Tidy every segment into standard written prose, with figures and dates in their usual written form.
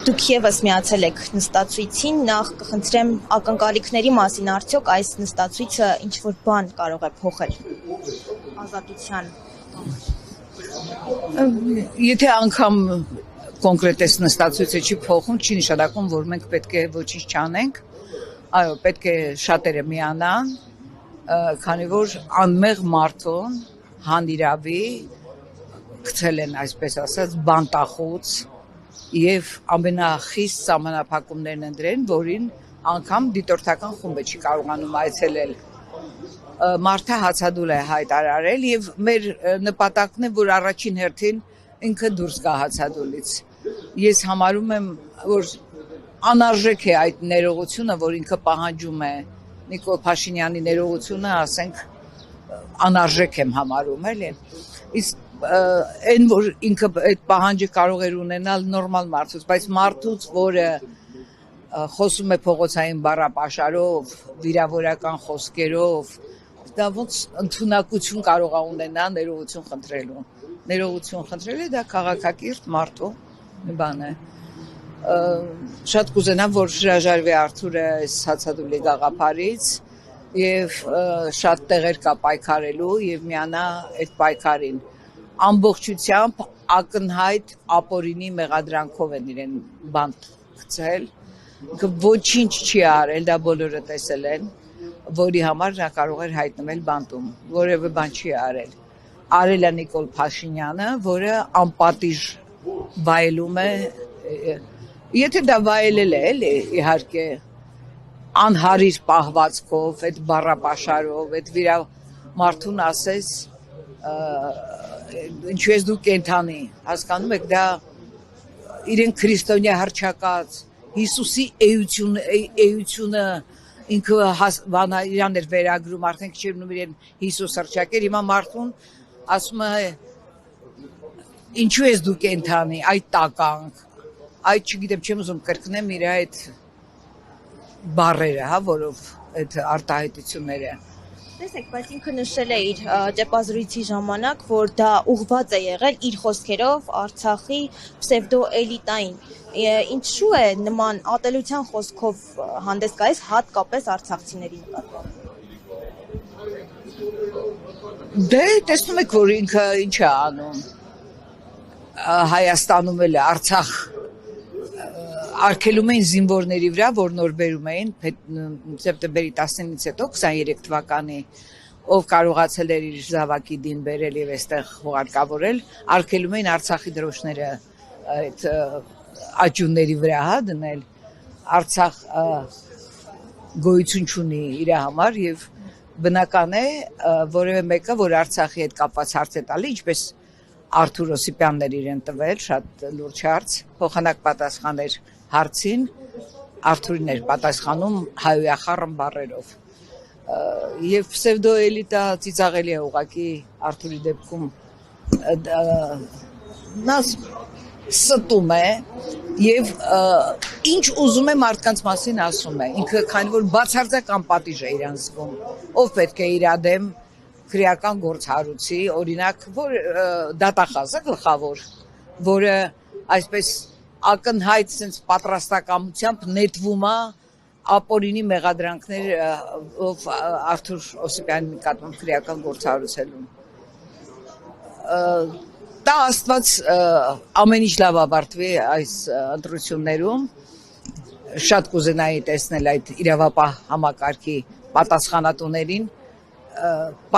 դուք եւս միացել եք նստածույցին, նախ կխնդրեմ ակնկալիքների մասին, արդյոք այս նստածույցը ինչ-որ բան կարող է փոխել ազատության համար։ Եթե անգամ կոնկրետ այս նստածույցը չի փոխում, չի նշանակում, որ մենք պետք է ոչինչ չանենք, այո, պետք է շատերը միանան, քանի որ անմեղ մարդուն հանիրավի գցել են, այսպես ասած, բանտախոց եւ ամենախիստ սահմանափակումներն են դրել, որին անգամ դիտորդական խումբը չի կարողանում այցելել։ Մարդը հացադուլ է հայտարարել եւ մեր նպատակն է, որ առաջին հերթին ինքը դուրս գա հացադուլից։ Ես համարում եմ, որ անարժեք է այդ ներողությունը, որ ինքը պահանջում է, Նիկոլ Փաշինյանի ներողությունը, ասենք, անարժեք եմ համարում, էլի։ Իսկ այն, որ ինքը այդ պահանջը կարող էր ունենալ նորմալ մարդուց, բայց մարդուց, որը խոսում է փողոցային բառապաշարով, վիրավորական խոսքերով, դա ոնց ընդունակություն կարող է ունենա ներողություն խնդրելու։ Ներողություն խնդրելը դա քաղաքակիրթ մարդու մի բան է։ Շատ կուզենամ, որ հրաժարվի Արթուրը այս հացադուլի գաղափարից եւ շատ տեղեր կա պայքարելու եւ միանա այդ պայքարին։ Ամբողջությամբ ակնհայտ ապօրինի մեղադրանքով են իրեն բանտ գցել, ոչինչ չի արել, դա բոլորը տեսել են, որի համար նա կարող էր հայտնվել բանտում, որևէ բան չի արել։ Արել է Նիկոլ Փաշինյանը, որը անպատիժ վայելում է, եթե դա վայելել է, էլի, իհարկե, անհարիր պահվածքով, այդ բառապաշարով, այդ մարդուն ասես, ինչու ես դու կենթանի, հասկանում եք, դա իրեն քրիստոնյա հռչակած, Հիսուսի էությունը ինքը իրան էր վերագրում, արդեն քչերնում իրեն Հիսուս հռչակեր, հիմա մարդուն ասում է, ինչու ես դու կենթանի, այդ տականք, այդ չգիտեմ, չեմ ուզում կրկնեմ իր այդ բառերը, որով այդ արտահայտությունները։ Տեսեք, բայց ինքը նշել է իր ճեպազրույցի ժամանակ, որ դա ուղղված է եղել իր խոսքերով Արցախի պսևդո էլիտային։ Ինչու է նման ատելության խոսքով հանդես գալիս հատկապես արցախցիների նկատմամբ։ Դե տեսնում եք, որ ինքը ինչ է անում։ Հայաստանում էլ Արցախ արգելում էին զինվորների վրա, որ նոր բերում էին սեպտեմբերի 19-ից հետո 23 թվականի, ով կարողացել էր իր զավակի դին բերել եւ այստեղ հողարկավորել, արգելում էին Արցախի դրոշները այդ աճյունների վրա դնել։ Արցախ գոյություն չունի իր համար եւ բնական է որևէ մեկը, որ Արցախի հետ կապված հարց է տալի, ինչպես Արթուր Օսիպյանն էր իրեն տվել, շատ լուրջ հարց, փոխանակ պատասխաներ հարցին, Արթուրին էր պատասխանում հայոյախառն բառերով։ Եվ պսևդո էլիտա ծիծաղելի է ուղղակի Արթուրի դեպքում, նա ստում է եւ ինչ ուզում է մարդկանց մասին ասում է, ինքը քանի որ բացարձակ անպատիժ է իրան զգում, ով պետք է իրադեմ քրեական գործ հարուցի, օրինակ, որ դատախազ է գլխավոր, որը այսպես ակնհայտ sense պատրաստակամությամբ նետվում է ապօրինի մեղադրանքներ ով Արթուր Օսիպյանի նկատմամբ քրեական գործ հարուցելուն։ Դա Աստված ամեն ինչ լավ ավարտվի այս ընտրություններում, շատ կուզենայի տեսնել այդ իրավապահ համակարգի պատասխանատուներին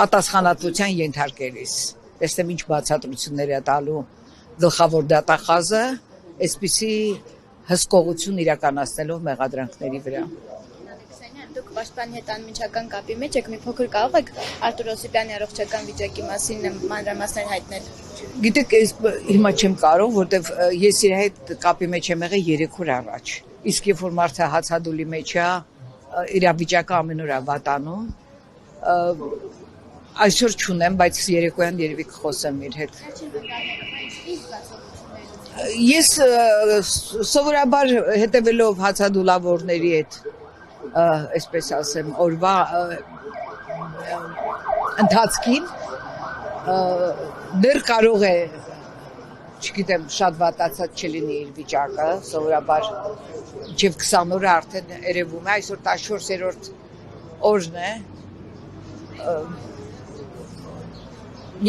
պատասխանատվության ենթարկելիս, տեսնեմ ինչ բացատրություններ է տալու գլխավոր դատախազը, այսպիսի հսկողություն իրականացնելով մեղադրանքների վրա։ Դուք պաշտպանի հետ անմիջական կապի մեջ եք, մի փոքր կարող եք Արթուր Օսիպյանի առողջական վիճակի մասին մանրամասներ հայտնել։ Գիտեք, հիմա չեմ կարող, որտեվ ես իր հետ կապի մեջ եմ եղել 3 օր առաջ։ Իսկ երբ որ մարդը հացադուլի մեջ է, իր վիճակը ամեն օր վատանում։ Այսօր չունեմ, բայց երեկոյան երևի կխոսեմ իր հետ։ Ես սովորաբար հետևելով հացադուլավորների հետ, այսպես ասեմ, օրվա ընթացքին դեռ կարող է չգիտեմ, շատ վատացած չլինի իր վիճակը, սովորաբար մինչև 20 օրը արդեն երևում է, այսօր 14-րդ օրն է,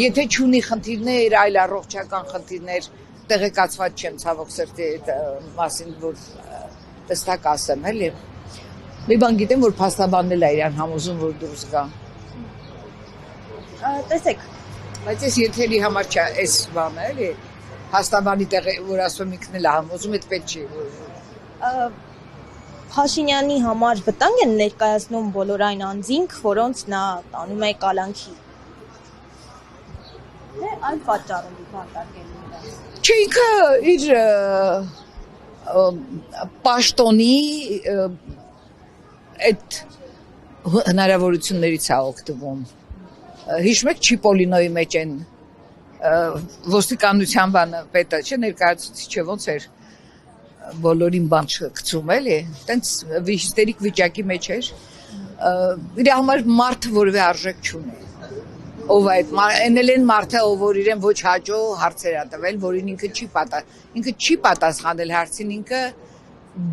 եթե չունի խնդիրներ, այլ առողջական խնդիրներ, տեղեկացված չեմ ցավոք սրտի այդ մասին, որ հստակ ասեմ, էլի։ Մի բան գիտեմ, որ փաստաբանն էլ է իրան համոզում, որ դուրս գա։ Տեսեք, Բայց ես եթերի համար չէ, այս բանը էլի, փաստաբանի տեղը, որ ասում ինքն էլ է համոզում, այդ պետք չի։ Փաշինյանի համար վտանգ են ներկայացնում բոլոր այն անձինք, որոնց նա տանում է կալանքի։ Թե այլ պատճառով բանտարկելու նրանց։ Չէ, ինքը իր պաշտոնի այդ հնարավորություններից է օգտվում։ Հիշում եք Չիպոլինոյի մեջ են ոստիկանության բանը պետը, չէ, ներկայացուցիչը ոնց էր բոլորին բան գցում էլի, տենց հիստերիկ վիճակի մեջ էր, իր համար մարդը որևէ արժեք չունի, ով այդ, են մարդը, ով որ իրեն ոչ հաջո հարցեր է տվել, որին ինքը չի պատասխանել հարցին, ինքը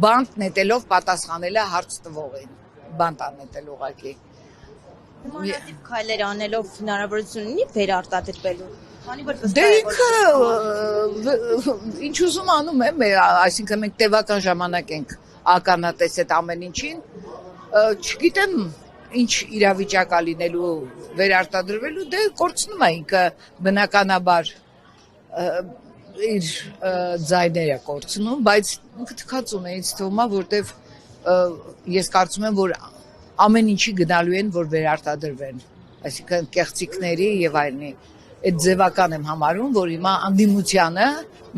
բանտ նետելով պատասխանել է հարց տվողին, բանտ անետել ուղղակի։ Նմանատիպ քայլեր անելով հնարավորություն ունի վերարտադրվելու։ Քանի որ Դե ինքը ինչ ուզում անում է, այսինքն մենք տևական ժամանակ ենք ականատես այդ ամեն ինչին, չգիտեմ ինչ իրավիճակ է լինելու վերարտադրվելու, դե կորցնում է ինքը բնականաբար իր ձայները կորցնում, բայց ինքը թքածուն է ինձ թվում է, որտեվ ես կարծում եմ, որ ամեն ինչի գնալու են, որ վերարտադրվեն, այսինքն կեղծիքների եւ այլնի։ Այդ ձևական եմ համարում, որ հիմա անդիմությանը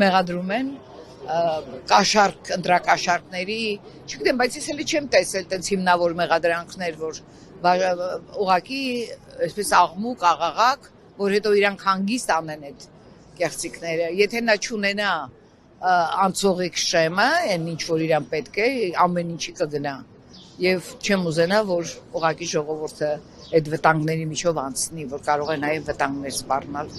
մեղադրում են կաշառք, ընտրակաշառքների, չգիտեմ, բայց ես էլի չեմ տեսել տենց հիմնավոր մեղադրանքներ, որ ուղղակի այսպես աղմուկ, աղաղակ, որ հետո իրանք հանգիստ անեն այդ կեղծիքները։ Եթե նա չունենա անցողիկ շեմը, այն ինչ որ իրան պետք է, ամեն ինչի կգնա։ Եվ չեմ ուզենա, որ ուղղակի ժողովուրդը այդ վտանգների միջով անցնի, որ կարող է նաև վտանգներ սպառնալ։